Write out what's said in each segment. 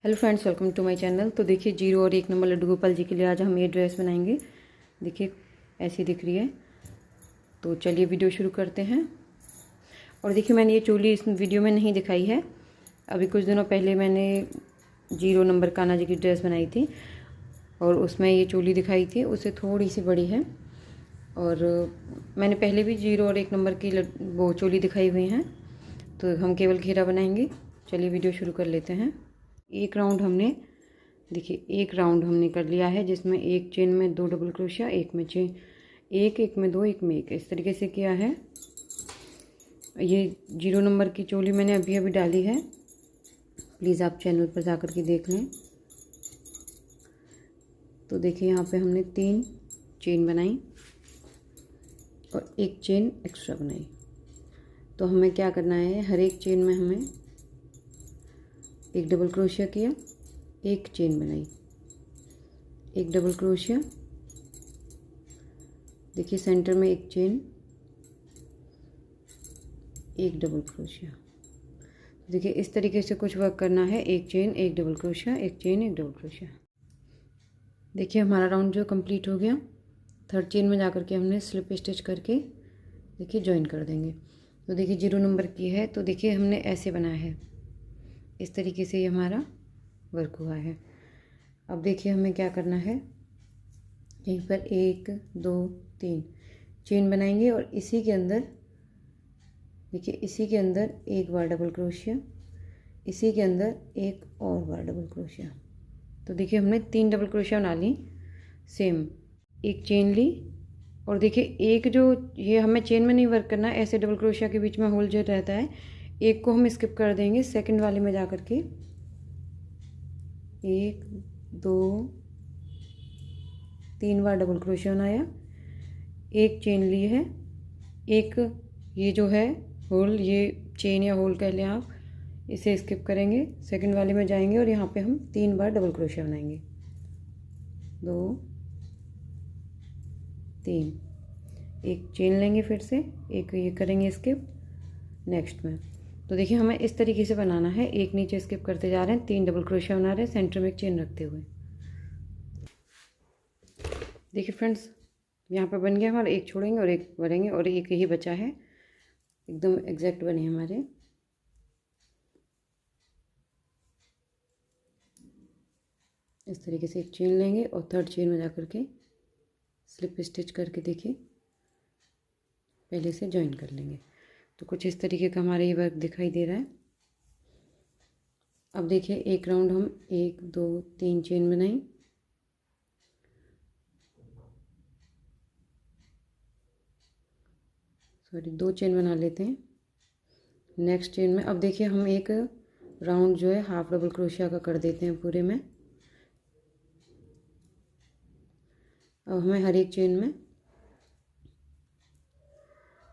Hello friends, welcome to my channel. तो देखिए, 0 और 1 नंबर लड्डू गोपाल जी के लिए आज हम ये ड्रेस बनाएंगे। देखिए ऐसी दिख रही है। तो चलिए वीडियो शुरू करते हैं। और देखिए, मैंने ये चोली इस वीडियो में नहीं दिखाई है। अभी कुछ दिनों पहले मैंने 0 नंबर कान्हा जी की ड्रेस बनाई थी और उसमें ये चोली दिखाई थी, उससे थोड़ी सी बड़ी है। और मैंने पहले भी 0 और 1 नंबर की वो चोली दिखाई हुई हैं। तो हम केवल घेरा बनाएंगे। चलिए वीडियो शुरू कर लेते हैं। एक राउंड हमने कर लिया है, जिसमें एक चेन में 2 डबल क्रोशिया, एक में चेन एक में 2, एक में 1, इस तरीके से किया है। ये 0 नंबर की चोली मैंने अभी अभी डाली है। प्लीज़ आप चैनल पर जा कर के देख लें। तो देखिए, यहाँ पे हमने 3 चेन बनाई और 1 चेन एक्स्ट्रा बनाई। तो हमें क्या करना है, हर एक चेन में हमें 1 डबल क्रोशिया किया, 1 चेन बनाई, 1 डबल क्रोशिया, देखिए सेंटर में 1 चेन, 1 डबल क्रोशिया। देखिए इस तरीके से कुछ वर्क करना है। 1 chain, 1 double crochet, 1 chain, 1 double crochet. देखिए हमारा राउंड जो कंप्लीट हो गया। 3rd चेन में जाकर के हमने स्लिप स्टिच करके देखिए ज्वाइन कर देंगे। तो देखिए 0 नंबर की है, तो देखिए हमने ऐसे बनाया है। इस तरीके से ये हमारा वर्क हुआ है। अब देखिए हमें क्या करना है, यहीं पर 1 2 3 चेन बनाएंगे और इसी के अंदर देखिए, इसी के अंदर 1 बार डबल क्रोशिया, इसी के अंदर 1 और बार डबल क्रोशिया। तो देखिए हमने 3 डबल क्रोशिया बना ली। सेम 1 चेन ली और देखिए एक जो ये हमें चेन में नहीं वर्क करना है, ऐसे डबल क्रोशिया के बीच में होल जो रहता है, एक को हम स्किप कर देंगे। सेकंड वाले में जा कर के 1 2 3 बार डबल क्रोशिया बनाया, 1 चेन ली है, एक ये जो है होल, ये चेन या होल कह लें आप, इसे स्किप करेंगे। सेकंड वाले में जाएंगे और यहाँ पे हम 3 बार डबल क्रोशिया बनाएंगे। 2 3, 1 चेन लेंगे, फिर से एक ये करेंगे स्किप नेक्स्ट में। तो देखिए हमें इस तरीके से बनाना है। एक नीचे स्किप करते जा रहे हैं, 3 डबल क्रोशिया बना रहे हैं, सेंटर में 1 चेन रखते हुए। देखिए फ्रेंड्स, यहाँ पे बन गया हमारा। 1 छोड़ेंगे और 1 भरेंगे और 1 ही बचा है। एकदम एग्जैक्ट बने हमारे। इस तरीके से 1 चेन लेंगे और 3rd चेन में जा कर के स्लिप स्टिच करके देखिए पहले से ज्वाइन कर लेंगे। तो कुछ इस तरीके का हमारा ये वर्क दिखाई दे रहा है। अब देखिए एक राउंड हम 1 2 3 चेन बनाई, सॉरी 2 चेन बना लेते हैं। नेक्स्ट चेन में अब देखिए हम एक राउंड जो है हाफ डबल क्रोशिया का कर देते हैं पूरे में। अब हमें हर एक चेन में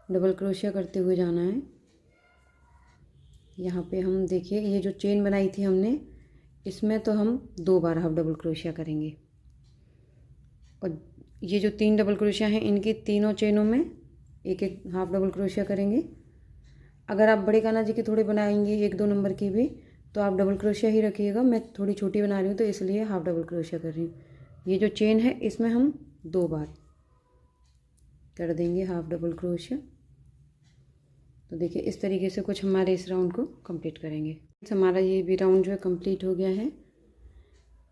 डबल क्रोशिया करते हुए जाना है। यहाँ पे हम देखिए, ये जो चेन बनाई थी हमने, इसमें तो हम 2 बार हाफ डबल क्रोशिया करेंगे और ये जो 3 डबल क्रोशिया हैं, इनकी तीनों चेनों में 1 1 हाफ डबल क्रोशिया करेंगे। अगर आप बड़े कान्हा जी की थोड़ी बनाएंगे 1 2 नंबर की भी, तो आप डबल क्रोशिया ही रखिएगा। मैं थोड़ी छोटी बना रही हूँ तो इसलिए हाफ डबल क्रोशिया कर रही हूँ। ये जो चेन है इसमें हम 2 बार कर देंगे हाफ डबल क्रोशिया। तो देखिए इस तरीके से कुछ हमारे इस राउंड को कंप्लीट करेंगे। हमारा ये भी राउंड जो है कंप्लीट हो गया है।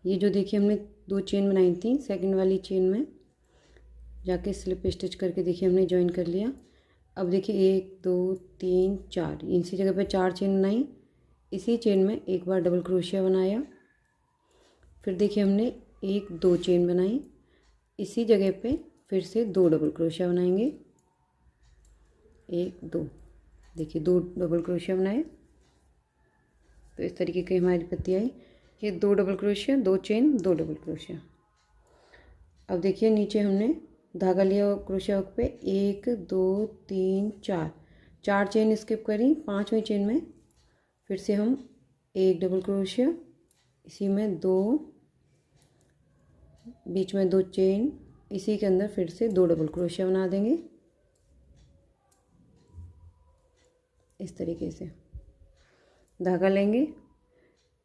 ये जो देखिए हमने 2 चेन बनाई थी, सेकंड वाली चेन में जाके स्लिप स्टिच करके देखिए हमने ज्वाइन कर लिया। अब देखिए 1 2 3 4, इसी जगह पे 4 चेन बनाई, इसी चेन में 1 बार डबल क्रोशिया बनाया। फिर देखिए हमने 1 2 चेन बनाई, इसी जगह पे फिर से 2 डबल क्रोशिया बनाएंगे। 1 2, देखिए 2 डबल क्रोशिया बनाए। तो इस तरीके की हमारी पत्ती आई। ये 2 double crochet, 2 chain, 2 double crochet. अब देखिए नीचे हमने धागा लिया क्रोशिया हुक पे, 1 2 3 4, 4 चेन स्किप करी। 5वीं चेन में फिर से हम 1 डबल क्रोशिया, इसी में 2, बीच में 2 चेन, इसी के अंदर फिर से 2 डबल क्रोशिया बना देंगे। इस तरीके से धागा लेंगे,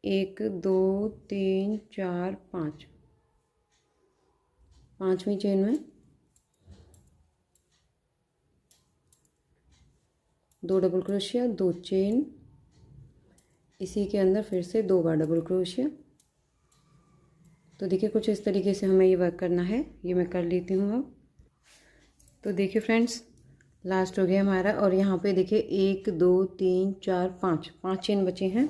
1 2 3 4 5, पांचवी चेन में 2 डबल क्रोशिया, 2 चेन, इसी के अंदर फिर से 2 बार डबल क्रोशिया। तो देखिए कुछ इस तरीके से हमें ये वर्क करना है। ये मैं कर लेती हूँ अब। तो देखिए फ्रेंड्स, लास्ट हो गया हमारा। और यहाँ पे देखिए 1 2 3 4 5 चेन बचे हैं।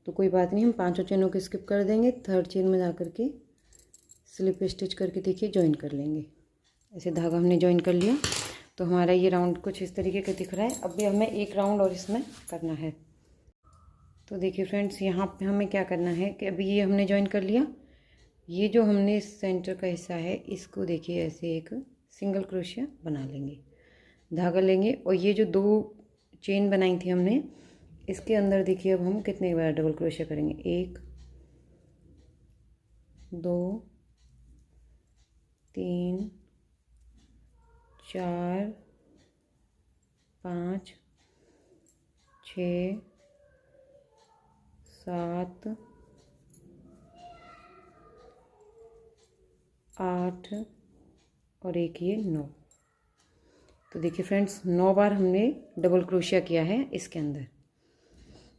तो कोई बात नहीं, हम पांचों चेनों को स्किप कर देंगे। थर्ड चेन में जा कर के स्लिप स्टिच करके देखिए जॉइन कर लेंगे। ऐसे धागा हमने जॉइन कर लिया। तो हमारा ये राउंड कुछ इस तरीके का दिख रहा है। अब भी हमें एक राउंड और इसमें करना है। तो देखिए फ्रेंड्स, यहाँ पे हमें क्या करना है कि अभी ये हमने जॉइन कर लिया। ये जो हमने सेंटर का हिस्सा है इसको देखिए ऐसे एक सिंगल क्रोशिया बना लेंगे, धागा लेंगे। और ये जो 2 चेन बनाई थी हमने, इसके अंदर देखिए अब हम कितने बार डबल क्रोशिया करेंगे। 1 2 3 4 5 6 7 8 और एक ये 9। तो देखिए फ्रेंड्स, 9 बार हमने डबल क्रोशिया किया है इसके अंदर।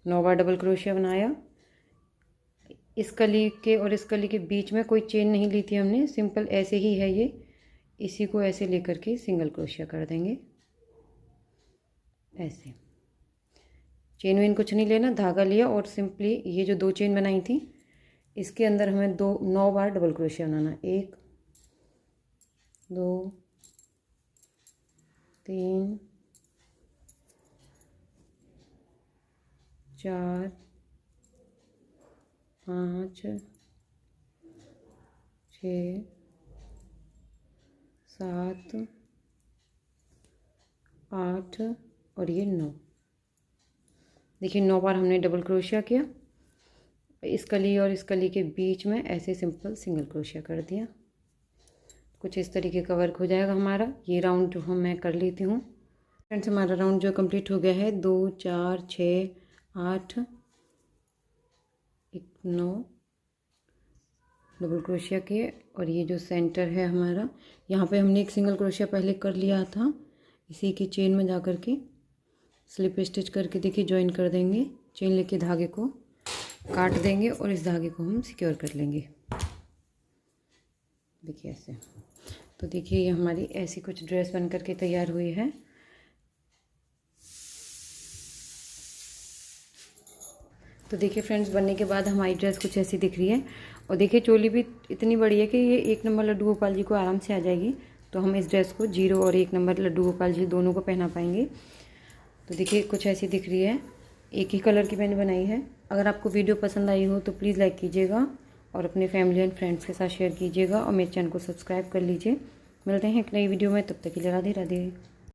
9 बार डबल क्रोशिया बनाया। इस कली के और इस कली के बीच में कोई चेन नहीं ली थी हमने, सिंपल ऐसे ही है ये। इसी को ऐसे लेकर के सिंगल क्रोशिया कर देंगे। ऐसे चेन वेन कुछ नहीं लेना, धागा लिया और सिंपली ये जो 2 चेन बनाई थी इसके अंदर हमें 9 बार डबल क्रोशिया बनाना। 1 2 3 4 5 6 7 8 और ये 9। देखिए 9 बार हमने डबल क्रोशिया किया। इस कली और इस कली के बीच में ऐसे सिंपल सिंगल क्रोशिया कर दिया। कुछ इस तरीके का वर्क हो जाएगा हमारा। ये राउंड जो मैं कर लेती हूँ। फ्रेंड्स, हमारा राउंड जो कंप्लीट हो गया है। 2 4 6 8 9 डबल क्रोशिया किए। और ये जो सेंटर है हमारा, यहाँ पे हमने एक सिंगल क्रोशिया पहले कर लिया था। इसी की चेन में जा कर के स्लिप स्टिच करके देखिए जॉइन कर देंगे। चेन लेके धागे को काट देंगे और इस धागे को हम सिक्योर कर लेंगे। देखिए ऐसे। तो देखिए ये हमारी ऐसी कुछ ड्रेस बन करके तैयार हुई है। तो देखिए फ्रेंड्स, बनने के बाद हमारी ड्रेस कुछ ऐसी दिख रही है। और देखिए चोली भी इतनी बड़ी है कि ये 1 नंबर लड्डू गोपाल जी को आराम से आ जाएगी। तो हम इस ड्रेस को 0 और 1 नंबर लड्डू गोपाल जी दोनों को पहना पाएंगे। तो देखिए कुछ ऐसी दिख रही है। एक ही कलर की मैंने बनाई है। अगर आपको वीडियो पसंद आई हो तो प्लीज़ लाइक कीजिएगा और अपने फैमिली एंड फ्रेंड्स के साथ शेयर कीजिएगा और मेरे चैनल को सब्सक्राइब कर लीजिए। मिलते हैं एक नई वीडियो में, तब तक के लिए राधे राधे।